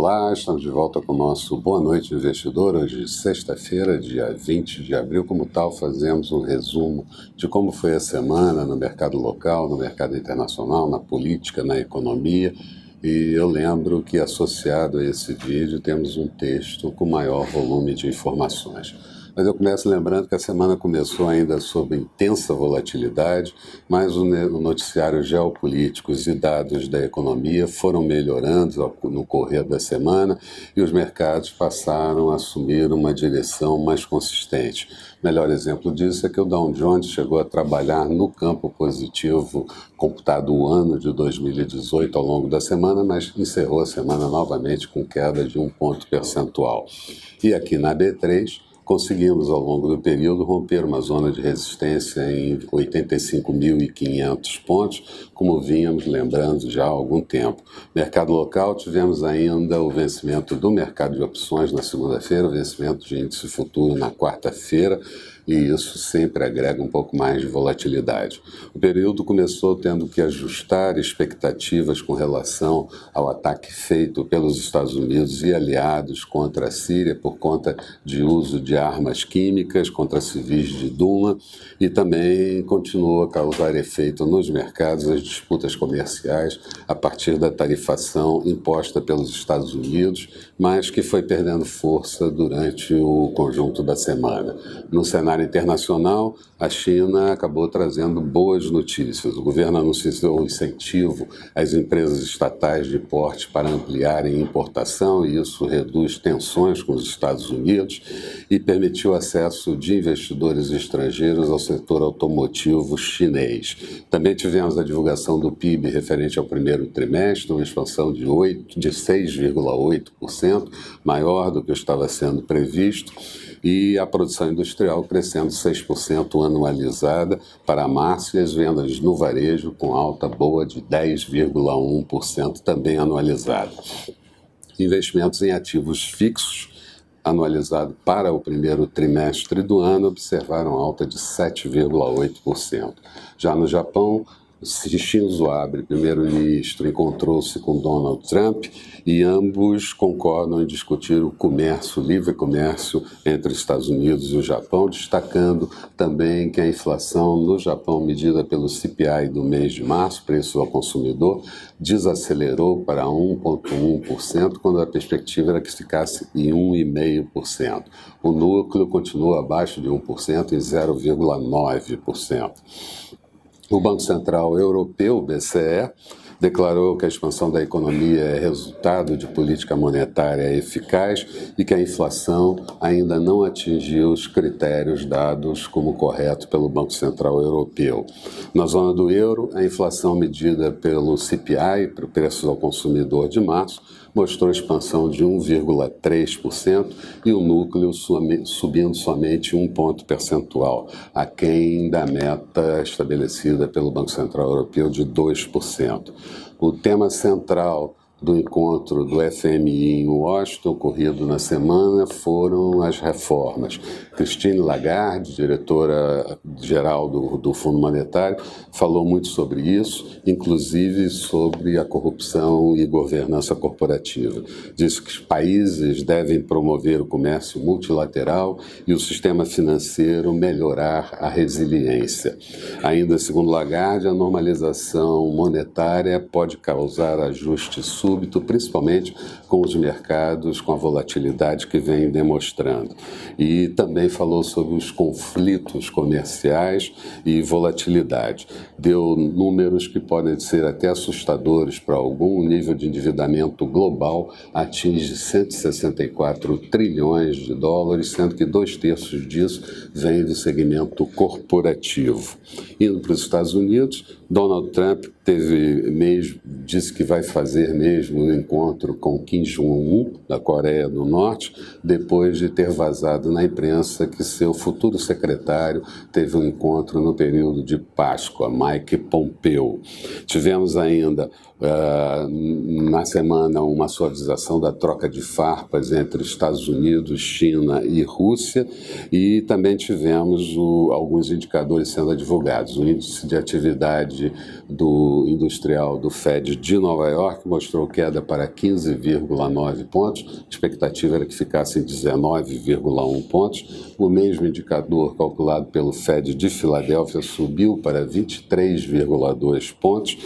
Olá, estamos de volta com o nosso Boa Noite Investidor, hoje sexta-feira, dia 20 de abril. Como tal, fazemos um resumo de como foi a semana no mercado local, no mercado internacional, na política, na economia. E eu lembro que associado a esse vídeo temos um texto com maior volume de informações. Mas eu começo lembrando que a semana começou ainda sob intensa volatilidade, mas o noticiário geopolíticos e dados da economia foram melhorando no correr da semana e os mercados passaram a assumir uma direção mais consistente. Melhor exemplo disso é que o Dow Jones chegou a trabalhar no campo positivo computado o ano de 2018 ao longo da semana, mas encerrou a semana novamente com queda de 1 ponto percentual. E aqui na B3, conseguimos, ao longo do período, romper uma zona de resistência em 85.500 pontos, como vínhamos lembrando já há algum tempo. Mercado local, tivemos ainda o vencimento do mercado de opções na segunda-feira, o vencimento de índice futuro na quarta-feira, e isso sempre agrega um pouco mais de volatilidade. O período começou tendo que ajustar expectativas com relação ao ataque feito pelos Estados Unidos e aliados contra a Síria por conta de uso de armas químicas contra civis de Duma, e também continuou a causar efeito nos mercados as disputas comerciais a partir da tarifação imposta pelos Estados Unidos, mas que foi perdendo força durante o conjunto da semana. No cenário internacional, a China acabou trazendo boas notícias. O governo anunciou um incentivo às empresas estatais de porte para ampliarem importação, e isso reduz tensões com os Estados Unidos e permitiu acesso de investidores estrangeiros ao setor automotivo chinês. Também tivemos a divulgação do PIB referente ao primeiro trimestre, uma expansão de 6,8%, maior do que estava sendo previsto, e a produção industrial crescendo 6% anualizada para março, e as vendas no varejo com alta boa de 10,1% também anualizada. Investimentos em ativos fixos anualizado para o primeiro trimestre do ano observaram alta de 7,8%. Já no Japão, Shinzo Abe, primeiro-ministro, encontrou-se com Donald Trump e ambos concordam em discutir o livre comércio entre os Estados Unidos e o Japão, destacando também que a inflação no Japão, medida pelo CPI do mês de março, preço ao consumidor, desacelerou para 1,1%, quando a perspectiva era que ficasse em 1,5%. O núcleo continuou abaixo de 1%, em 0,9%. O Banco Central Europeu, o BCE, declarou que a expansão da economia é resultado de política monetária eficaz e que a inflação ainda não atingiu os critérios dados como correto pelo Banco Central Europeu. Na zona do euro, a inflação medida pelo CPI, para o preço ao consumidor de março, mostrou expansão de 1,3% e o núcleo subindo somente 1 ponto percentual, aquém da meta estabelecida pelo Banco Central Europeu de 2%. O tema central do encontro do FMI em Washington, ocorrido na foram as reformas. Christine Lagarde, diretora-geral do Fundo Monetário, falou muito sobre isso, inclusive sobre a corrupção e governança corporativa. Disse que os países devem promover o comércio multilateral e o sistema financeiro melhorar a resiliência. Ainda segundo Lagarde, a normalização monetária pode causar ajustes súbitos, principalmente com os mercados, com a volatilidade que vem demonstrando. E também falou sobre os conflitos comerciais e volatilidade. Deu números que podem ser até assustadores para algum. O nível de endividamento global atinge 164 trilhões de dólares, sendo que 2/3 disso vem do segmento corporativo. Indo para os Estados Unidos, Donald Trump disse que vai fazer mesmo um encontro com Kim Jong-un, da Coreia do Norte, depois de ter vazado na imprensa que seu futuro secretário teve um encontro no período de Páscoa, Mike Pompeo. Tivemos ainda Na semana, uma suavização da troca de farpas entre Estados Unidos, China e Rússia, e também tivemos alguns indicadores sendo divulgados. O índice de atividade industrial do Fed de Nova York mostrou queda para 15,9 pontos, a expectativa era que ficasse em 19,1 pontos. O mesmo indicador calculado pelo Fed de Filadélfia subiu para 23,2 pontos.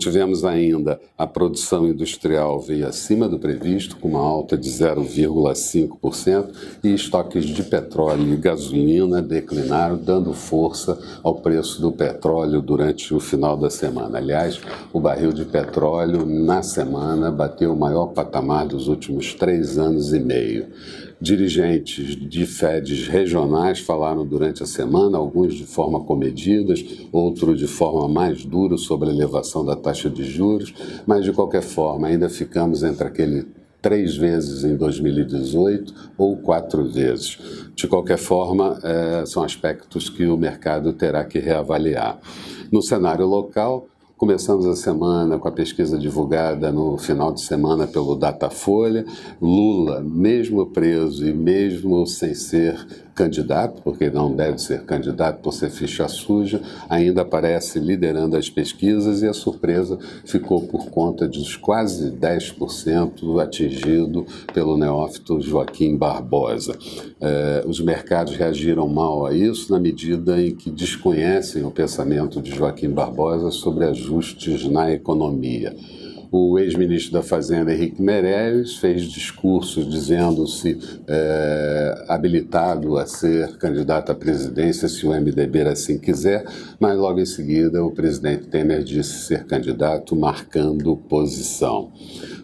Tivemos ainda a produção industrial veio acima do previsto, com uma alta de 0,5%, e estoques de petróleo e gasolina declinaram, dando força ao preço do petróleo durante o final da semana. Aliás, o barril de petróleo na semana bateu o maior patamar dos últimos 3 anos e meio. Dirigentes de Feds regionais falaram durante a semana, alguns de forma comedidas, outros de forma mais dura sobre a elevação da taxa de juros, mas de qualquer forma ainda ficamos entre aquele 3 vezes em 2018 ou 4 vezes. De qualquer forma, são aspectos que o mercado terá que reavaliar. No cenário local, começamos a semana com a pesquisa divulgada no final de semana pelo Datafolha. Lula, mesmo preso e mesmo sem ser candidato, porque não deve ser candidato por ser ficha suja, ainda aparece liderando as pesquisas, e a surpresa ficou por conta dos quase 10% atingido pelo neófito Joaquim Barbosa. Os mercados reagiram mal a isso na medida em que desconhecem o pensamento de Joaquim Barbosa sobre ajustes na economia. O ex-ministro da Fazenda, Henrique Meirelles, fez discursos dizendo-se habilitado a ser candidato à presidência se o MDB assim quiser, mas logo em seguida o presidente Temer disse ser candidato, marcando posição.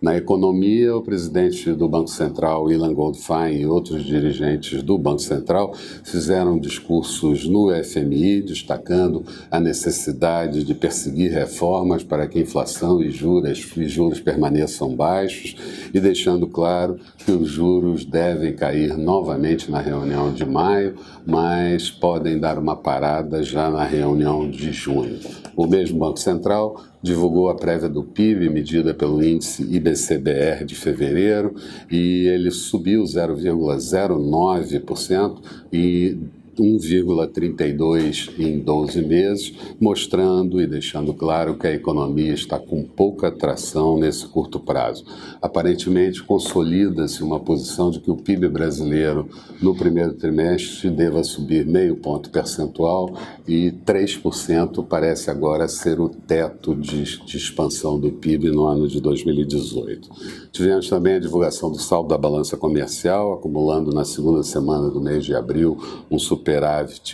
Na economia, o presidente do Banco Central, Ilan Goldfein, e outros dirigentes do Banco Central fizeram discursos no FMI, destacando a necessidade de perseguir reformas para que a inflação e juros permaneçam baixos, e deixando claro que os juros devem cair novamente na reunião de maio, mas podem dar uma parada já na reunião de junho. O mesmo Banco Central divulgou a prévia do PIB, medida pelo índice IBC-BR de fevereiro, e ele subiu 0,09% e 1,32% em 12 meses, mostrando e deixando claro que a economia está com pouca tração nesse curto prazo. Aparentemente, consolida-se uma posição de que o PIB brasileiro no primeiro trimestre deva subir 0,5 ponto percentual, e 3% parece agora ser o teto de expansão do PIB no ano de 2018. Tivemos também a divulgação do saldo da balança comercial, acumulando na segunda semana do mês de abril um superávit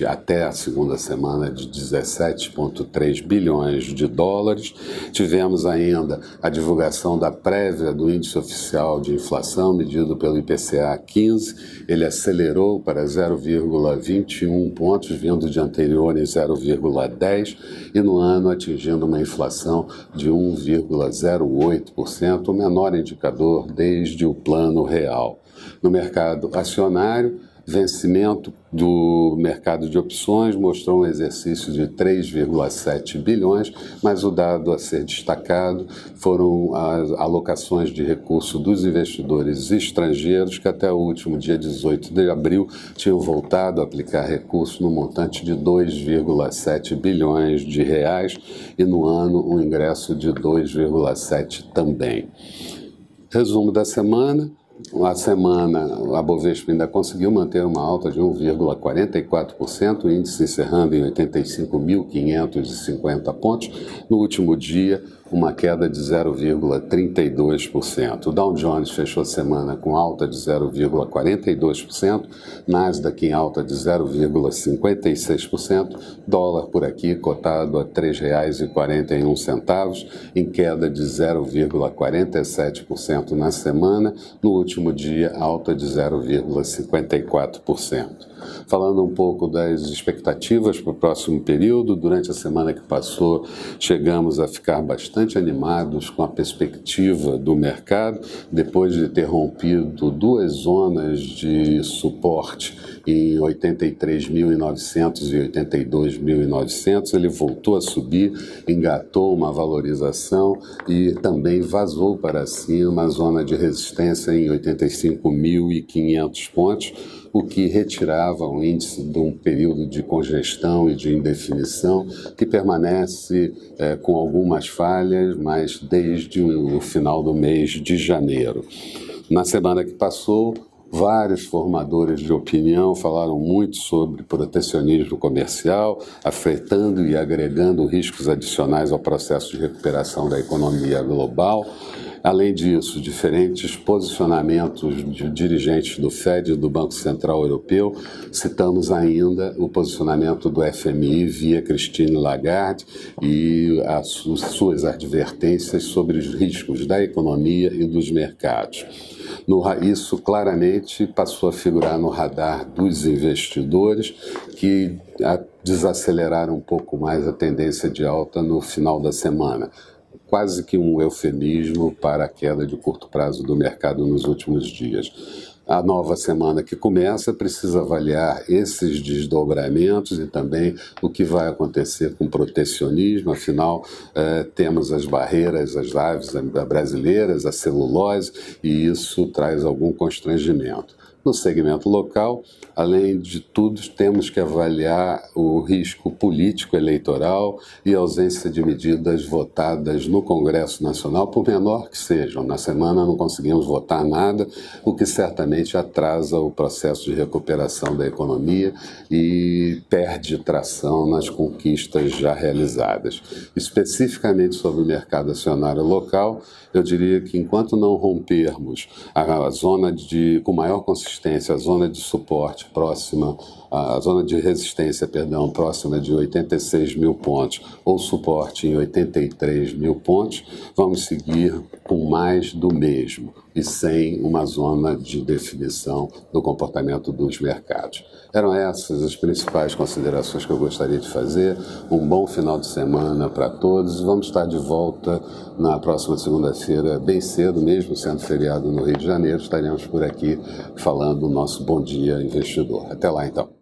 até a segunda semana de 17,3 bilhões de dólares. Tivemos ainda a divulgação da prévia do índice oficial de inflação, medido pelo IPCA 15. Ele acelerou para 0,21 pontos, vindo de anterior em 0,10, e no ano atingindo uma inflação de 1,08%, o menor indicador desde o Plano Real. No mercado acionário, vencimento do mercado de opções mostrou um exercício de 3,7 bilhões, mas o dado a ser destacado foram as alocações de recurso dos investidores estrangeiros, que até o último dia 18 de abril tinham voltado a aplicar recurso no montante de 2,7 bilhões de reais, e no ano um ingresso de 2,7 também. Resumo da semana. A Bovespa ainda conseguiu manter uma alta de 1,44%, o índice encerrando em 85.550 pontos. No último dia, uma queda de 0,32%. O Dow Jones fechou a semana com alta de 0,42%, Nasdaq em alta de 0,56%, dólar por aqui cotado a R$ 3,41, em queda de 0,47% na semana. No último dia, alta de 0,54%. Falando um pouco das expectativas para o próximo período, durante a semana que passou, chegamos a ficar bastante bastante animados com a perspectiva do mercado, depois de ter rompido duas zonas de suporte em 83.900 e 82.900, ele voltou a subir, engatou uma valorização e também vazou para cima a zona de resistência em 85.500 pontos, o que retirava o índice de um período de congestão e de indefinição que permanece com algumas falhas, mas desde o final do mês de janeiro. Na semana que passou, vários formadores de opinião falaram muito sobre protecionismo comercial, afetando e agregando riscos adicionais ao processo de recuperação da economia global. Além disso, diferentes posicionamentos de dirigentes do FED e do Banco Central Europeu. Citamos ainda o posicionamento do FMI via Christine Lagarde e as suas advertências sobre os riscos da economia e dos mercados. Isso claramente passou a figurar no radar dos investidores, que desaceleraram um pouco mais a tendência de alta no final da semana. Quase que um eufemismo para a queda de curto prazo do mercado nos últimos dias. A nova semana que começa precisa avaliar esses desdobramentos e também o que vai acontecer com o protecionismo. Afinal, temos as barreiras, as aves brasileiras, a celulose, e isso traz algum constrangimento. No segmento local, além de tudo, temos que avaliar o risco político eleitoral e a ausência de medidas votadas no Congresso Nacional, por menor que sejam. Na semana não conseguimos votar nada, o que certamente atrasa o processo de recuperação da economia e perde tração nas conquistas já realizadas. Especificamente sobre o mercado acionário local, eu diria que enquanto não rompermos a zona com maior consistência, a zona de suporte próxima, a zona de resistência, perdão, próxima de 86 mil pontos ou suporte em 83 mil pontos, vamos seguir com mais do mesmo e sem uma zona de definição do comportamento dos mercados. Eram essas as principais considerações que eu gostaria de fazer. Um bom final de semana para todos. Vamos estar de volta na próxima segunda-feira, bem cedo, mesmo sendo feriado no Rio de Janeiro. Estaremos por aqui falando do nosso Bom Dia Investidor. Até lá, então.